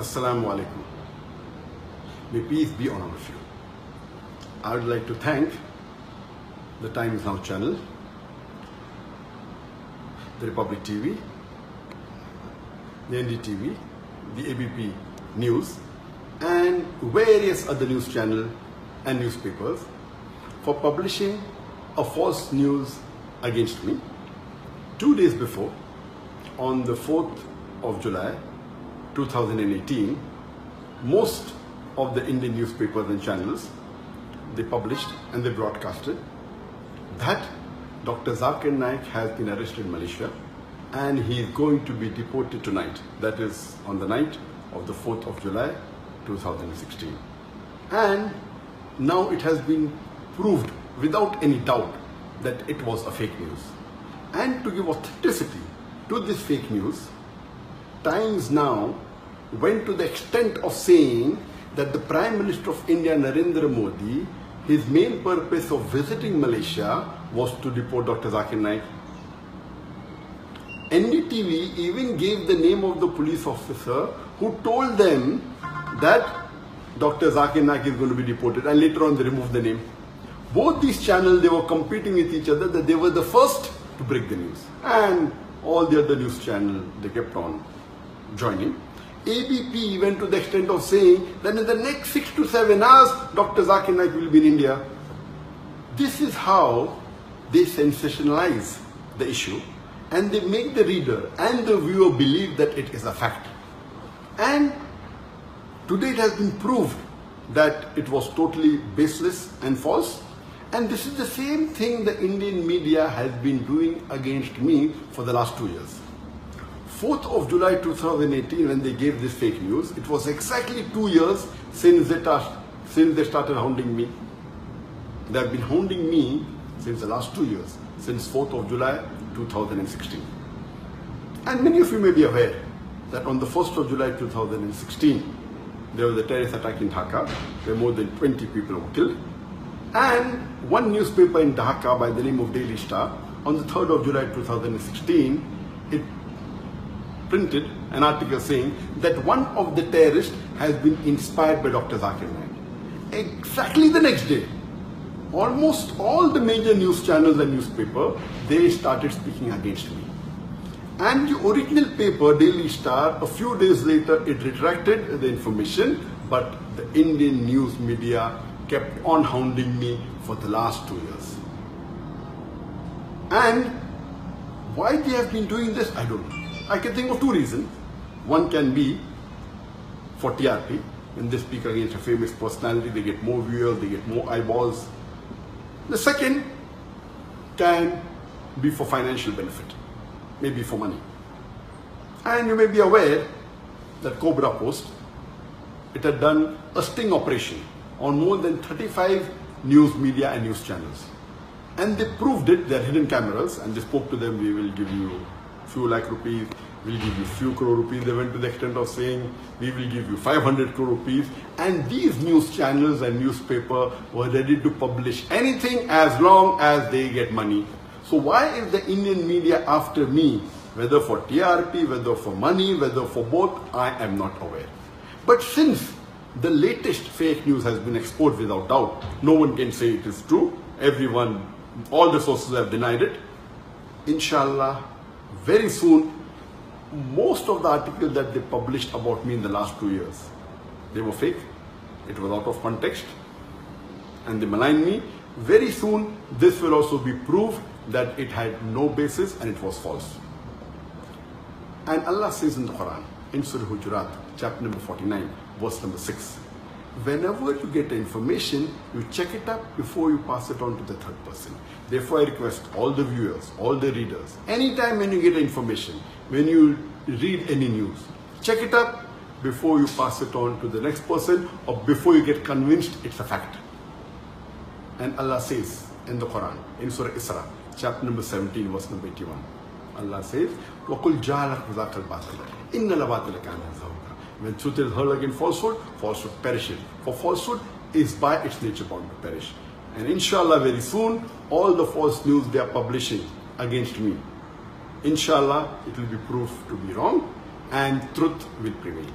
Assalamu alaikum. May peace be on all of you. I would like to thank the Times Now channel, the Republic TV, the NDTV, the ABP News, and various other news channels and newspapers for publishing a false news against me 2 days before, on the 4th of July 2018. Most of the Indian newspapers and channels, they published and they broadcasted that Dr. Jakir Naik has been arrested in Malaysia and he is going to be deported tonight. That is on the night of the 4th of July 2016. And now it has been proved without any doubt that it was a fake news. And to give authenticity to this fake news, Times Now went to the extent of saying that the Prime Minister of India, Narendra Modi, his main purpose of visiting Malaysia was to deport Dr. Jakir Naik. NDTV even gave the name of the police officer who told them that Dr. Jakir Naik is going to be deported, and later on they removed the name. Both these channels, they were competing with each other, that they were the first to break the news. And all the other news channels, they kept on joining. ABP went to the extent of saying that in the next 6 to 7 hours, Dr. Jakir Naik will be in India. This is how they sensationalize the issue and they make the reader and the viewer believe that it is a fact. And today it has been proved that it was totally baseless and false. And this is the same thing the Indian media has been doing against me for the last 2 years. 4th of July 2018, when they gave this fake news, it was exactly 2 years since they started hounding me. They have been hounding me since the last 2 years, since 4th of July 2016. And many of you may be aware that on the 1st of July 2016, there was a terrorist attack in Dhaka, where more than 20 people were killed. And one newspaper in Dhaka by the name of Daily Star, on the 3rd of July 2016, it printed an article saying that one of the terrorists has been inspired by Dr. Jakir Naik. Exactly the next day, almost all the major news channels and newspapers, they started speaking against me. And the original paper, Daily Star, a few days later, it retracted the information, but the Indian news media kept on hounding me for the last 2 years. And why they have been doing this, I don't know. I can think of 2 reasons. One can be for TRP. When they speak against a famous personality, they get more viewers, they get more eyeballs. The second can be for financial benefit, maybe for money. And you may be aware that Cobra Post, it had done a sting operation on more than 35 news media and news channels. And they proved it, they had hidden cameras, and they spoke to them, we will give you few lakh rupees, we'll give you few crore rupees. They went to the extent of saying, we will give you 500 crore rupees. And these news channels and newspaper were ready to publish anything as long as they get money. So why is the Indian media after me? Whether for TRP, whether for money, whether for both, I am not aware. But since the latest fake news has been exposed without doubt, no one can say it is true. Everyone, all the sources have denied it. Inshallah, very soon, most of the articles that they published about me in the last 2 years, they were fake. It was out of context and they maligned me. Very soon, this will also be proved that it had no basis and it was false. And Allah says in the Quran, in Surah Hujurat, chapter number 49, verse number 6, whenever you get information, you check it up before you pass it on to the third person. Therefore, I request all the viewers, all the readers, anytime when you get information, when you read any news, check it up before you pass it on to the next person or before you get convinced it's a fact. And Allah says in the Quran, in Surah Isra, chapter number 17, verse number 81, Allah says, وَقُلْ جَعَلَكْ ذَاكَ الْبَاطِلَ إِنَّ الْبَاطِلَ كَانَ زَهُوقًا. When truth is heard against falsehood, falsehood perishes. For falsehood is by its nature bound to perish. And inshallah, very soon, all the false news they are publishing against me, inshallah, it will be proved to be wrong and truth will prevail.